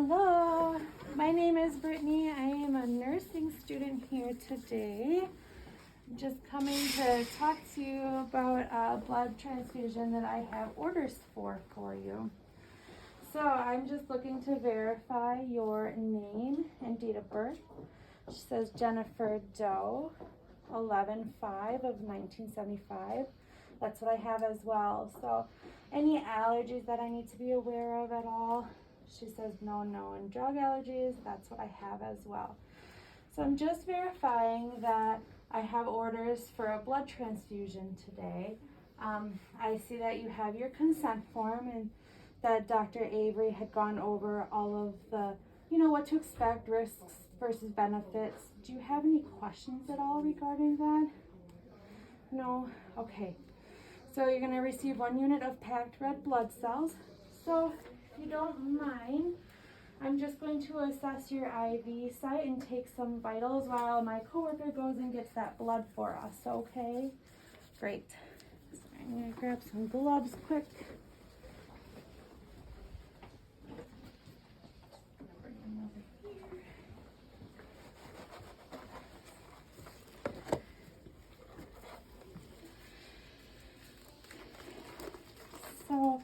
Hello, my name is Brittany. I am a nursing student here today. I'm just coming to talk to you about a blood transfusion that I have orders for you. So I'm just looking to verify your name and date of birth. She says Jennifer Doe, 11/5 of 1975. That's what I have as well. So any allergies that I need to be aware of at all? She says no, and drug allergies, that's what I have as well. So I'm just verifying that I have orders for a blood transfusion today. I see that you have your consent form and that Dr. Avery had gone over all of the, what to expect, risks versus benefits. Do you have any questions at all regarding that? No? Okay. So you're going to receive 1 unit of packed red blood cells. So if you don't mind, I'm just going to assess your IV site and take some vitals while my coworker goes and gets that blood for us, okay? Great. So I'm going to grab some gloves quick. Bring them over here. So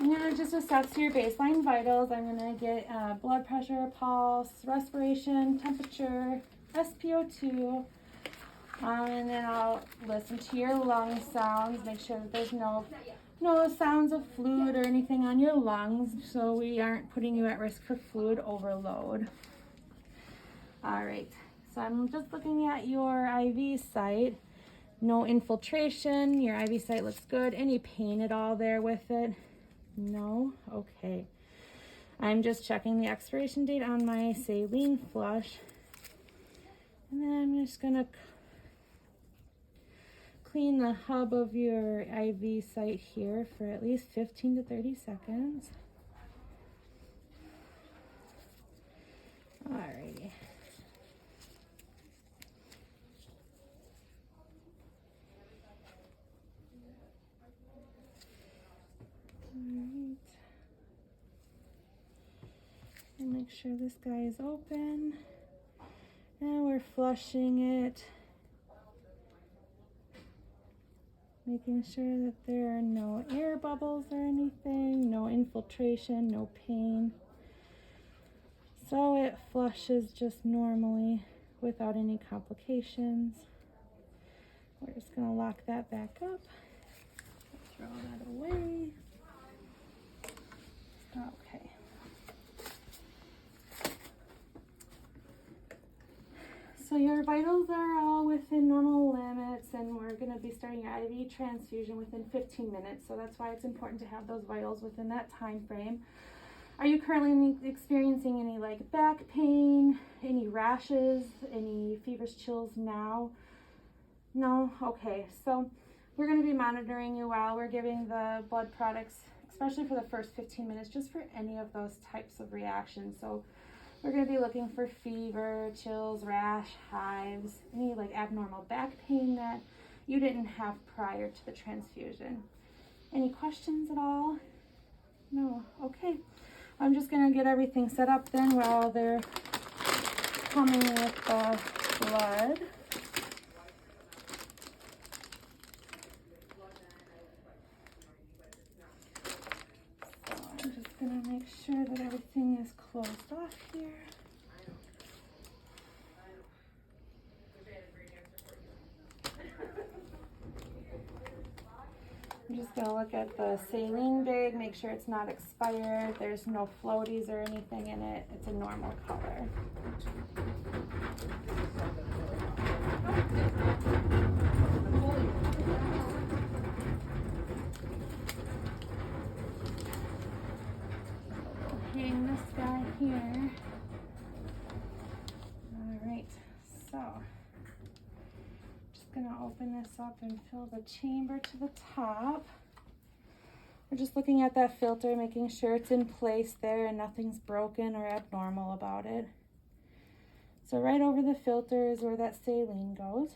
I'm going to just assess your baseline vitals. I'm going to get blood pressure, pulse, respiration, temperature, SpO2, and then I'll listen to your lung sounds, make sure that there's no sounds of fluid or anything on your lungs, so we aren't putting you at risk for fluid overload. All right, so I'm just looking at your IV site. No infiltration. Your IV site looks good. Any pain at all there with it? No? Okay. I'm just checking the expiration date on my saline flush. And then I'm just going to clean the hub of your IV site here for at least 15 to 30 seconds. Alrighty. Alright. And make sure this guy is open. And we're flushing it. Making sure that there are no air bubbles or anything, no infiltration, no pain. So it flushes just normally without any complications. We're just gonna lock that back up. Throw that away. Okay. So your vitals are all within normal limits, and we're going to be starting your IV transfusion within 15 minutes. So that's why it's important to have those vitals within that time frame. Are you currently experiencing any back pain, any rashes, any fevers, chills now? No? Okay. So we're going to be monitoring you while we're giving the blood products, especially for the first 15 minutes, just for any of those types of reactions. So we're going to be looking for fever, chills, rash, hives, any abnormal back pain that you didn't have prior to the transfusion. Any questions at all? No? Okay. I'm just going to get everything set up then while they're coming with the blood. I'm just going to make sure that everything is closed off here. I'm just going to look at the saline bag, make sure it's not expired. There's no floaties or anything in it. It's a normal color. Hang this guy here. All right, so just gonna open this up and fill the chamber to the top. We're just looking at that filter, making sure it's in place there and nothing's broken or abnormal about it. So right over the filter is where that saline goes.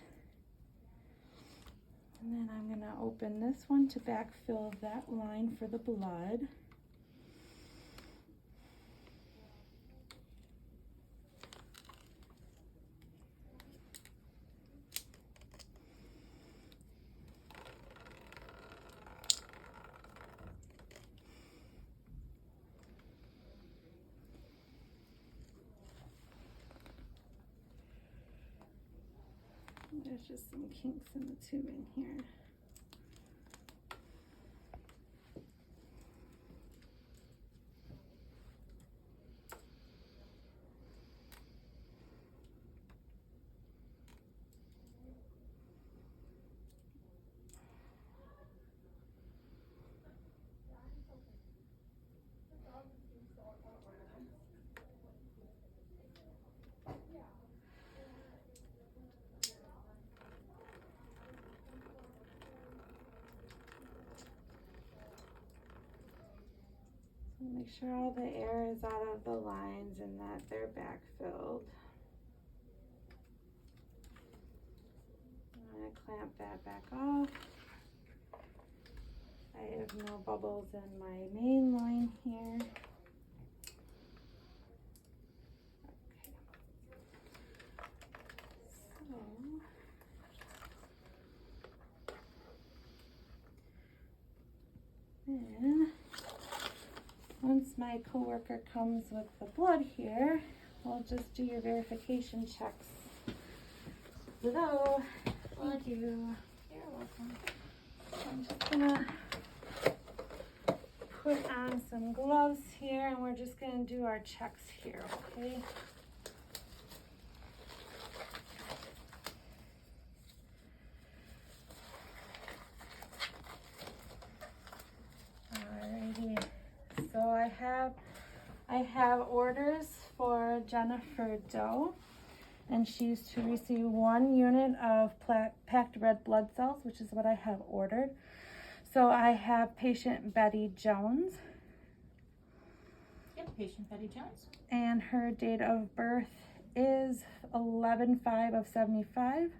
And then I'm gonna open this one to backfill that line for the blood. There's just some kinks in the tubing here. Make sure all the air is out of the lines and that they're backfilled. I'm going to clamp that back off. I have no bubbles in my main line here. Then, once my coworker comes with the blood here, we'll just do your verification checks. Hello. Thank you. You're welcome. I'm just gonna put on some gloves here and we're just gonna do our checks here, okay? Alrighty. So I have orders for Jennifer Doe, and she's to receive 1 unit of packed red blood cells, which is what I have ordered. So I have patient Betty Jones. Yep, patient Betty Jones. And her date of birth is 11/5 of 75.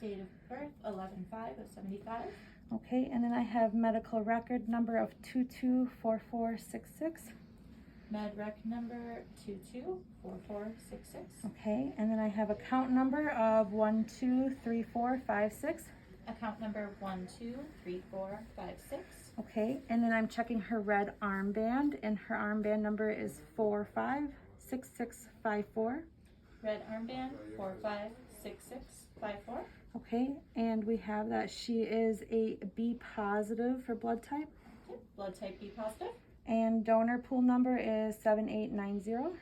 Date of birth 11/5 of 75. Okay, and then I have medical record number of 224466. Med rec number 224466. Okay, and then I have account number of 123456. Account number 123456. Okay, and then I'm checking her red armband, and her armband number is 456654. Red armband 456654. Okay, and we have that she is a B positive for blood type. Okay. Blood type B positive. And donor pool number is 7890.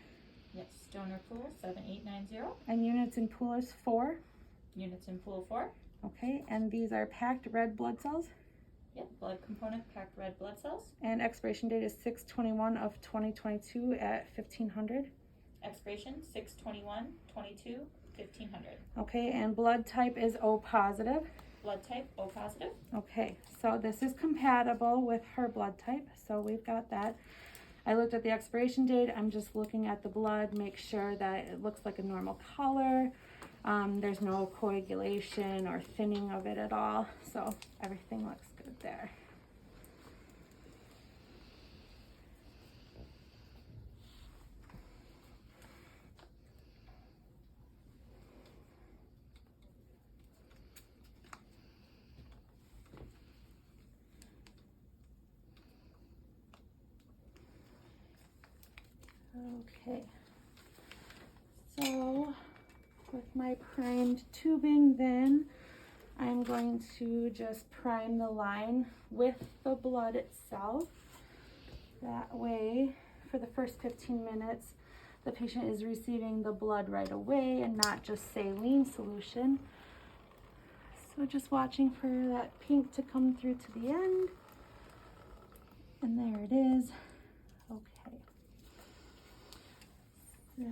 Yes, donor pool 7890. And units in pool is 4. Units in pool 4. Okay, and these are packed red blood cells. Yep, blood component packed red blood cells. And expiration date is 6/21 of 2022 at 1500. Expiration 6/21/22, 1500. Okay, and blood type is O positive. Blood type O positive. Okay, so this is compatible with her blood type, so we've got that. I looked at the expiration date. I'm just looking at the blood, make sure that it looks like a normal color. There's no coagulation or thinning of it at all, so everything looks good there. Okay, so with my primed tubing, then I'm going to just prime the line with the blood itself. That way, for the first 15 minutes, the patient is receiving the blood right away and not just saline solution. So just watching for that pink to come through to the end. And there it is. Okay. So,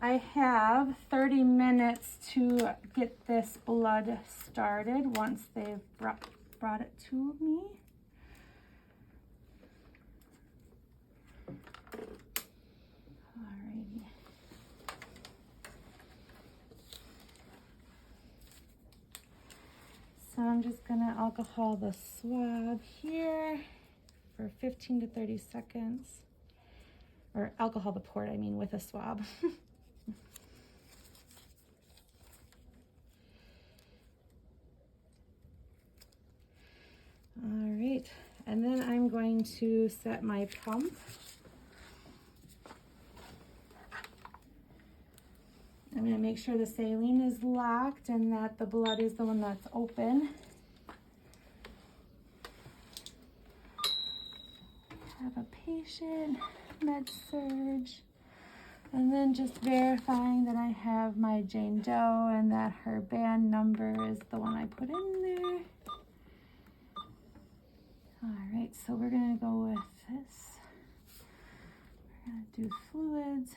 I have 30 minutes to get this blood started once they've brought it to me. Alrighty. So I'm just gonna alcohol the swab here for 15 to 30 seconds. Or alcohol the port, I mean, with a swab. All right, and then I'm going to set my pump. I'm going to make sure the saline is locked and that the blood is the one that's open. Have a patient, med surge, and then just verifying that I have my Jane Doe and that her band number is the one I put in there. All right, so we're gonna go with this. We're gonna do fluids.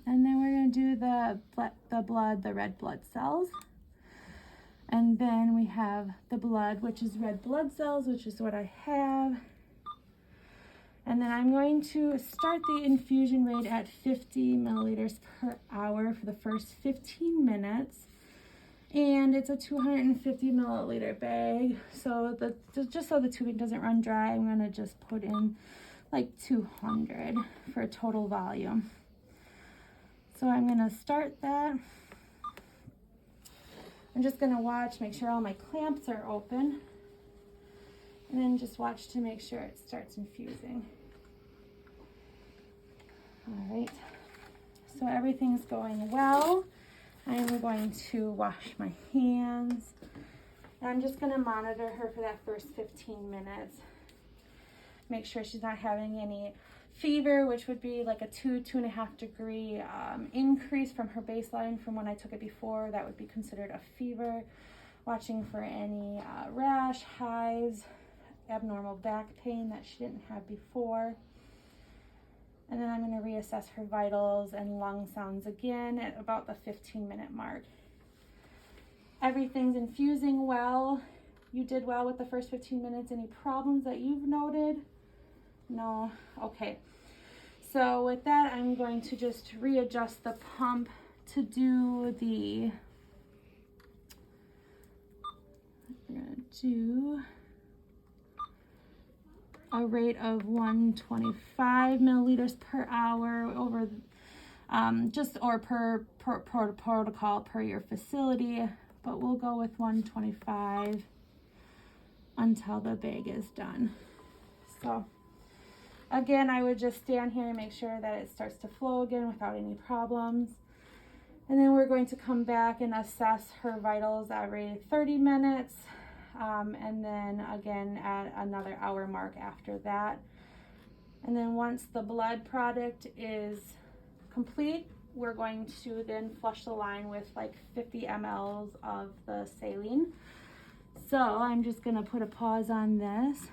And then we're gonna do the red blood cells. And then we have the blood, which is red blood cells, which is what I have. And then I'm going to start the infusion rate at 50 milliliters per hour for the first 15 minutes. And it's a 250 milliliter bag. So just so the tubing doesn't run dry, I'm gonna just put in like 200 for a total volume. So I'm gonna start that. I'm just gonna watch, make sure all my clamps are open, and then just watch to make sure it starts infusing. All right, so everything's going well. I am going to wash my hands. And I'm just gonna monitor her for that first 15 minutes. Make sure she's not having any fever, which would be like a 2.5 degree increase from her baseline from when I took it before. That would be considered a fever. Watching for any rash, hives, abnormal back pain that she didn't have before. And then I'm going to reassess her vitals and lung sounds again at about the 15-minute mark. Everything's infusing well. You did well with the first 15 minutes. Any problems that you've noted? No? Okay. So with that, I'm going to just readjust the pump to do the, we're going to do a rate of 125 milliliters per hour over, or per protocol per your facility, but we'll go with 125 until the bag is done. So again, I would just stand here and make sure that it starts to flow again without any problems. And then we're going to come back and assess her vitals every 30 minutes. And then again at another hour mark after that. And then once the blood product is complete, we're going to then flush the line with like 50 mLs of the saline. So I'm just gonna put a pause on this,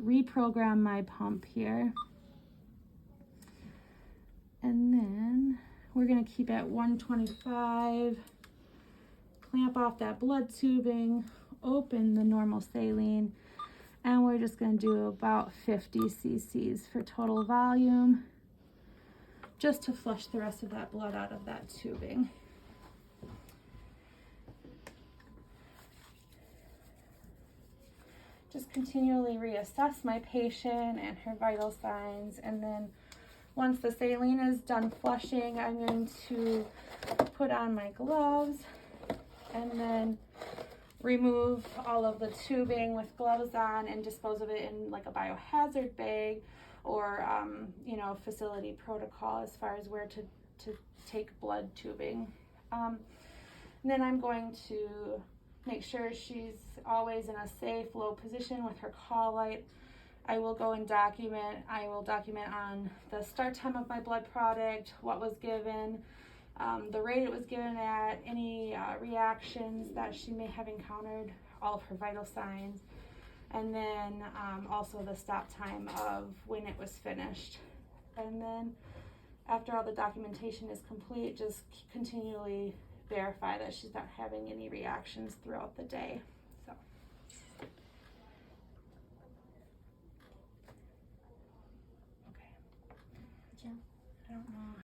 reprogram my pump here. And then we're gonna keep at 125, clamp off that blood tubing, open the normal saline, and we're just going to do about 50 cc's for total volume, just to flush the rest of that blood out of that tubing. Just continually reassess my patient and her vital signs, and then once the saline is done flushing, I'm going to put on my gloves and then remove all of the tubing with gloves on and dispose of it in like a biohazard bag or facility protocol as far as where to take blood tubing. And then I'm going to make sure she's always in a safe low position with her call light. I will go and document. I will document on the start time of my blood product, what was given, the rate it was given at, any reactions that she may have encountered, all of her vital signs, and then also the stop time of when it was finished. And then after all the documentation is complete, just continually verify that she's not having any reactions throughout the day. So. Okay. Yeah, I don't know.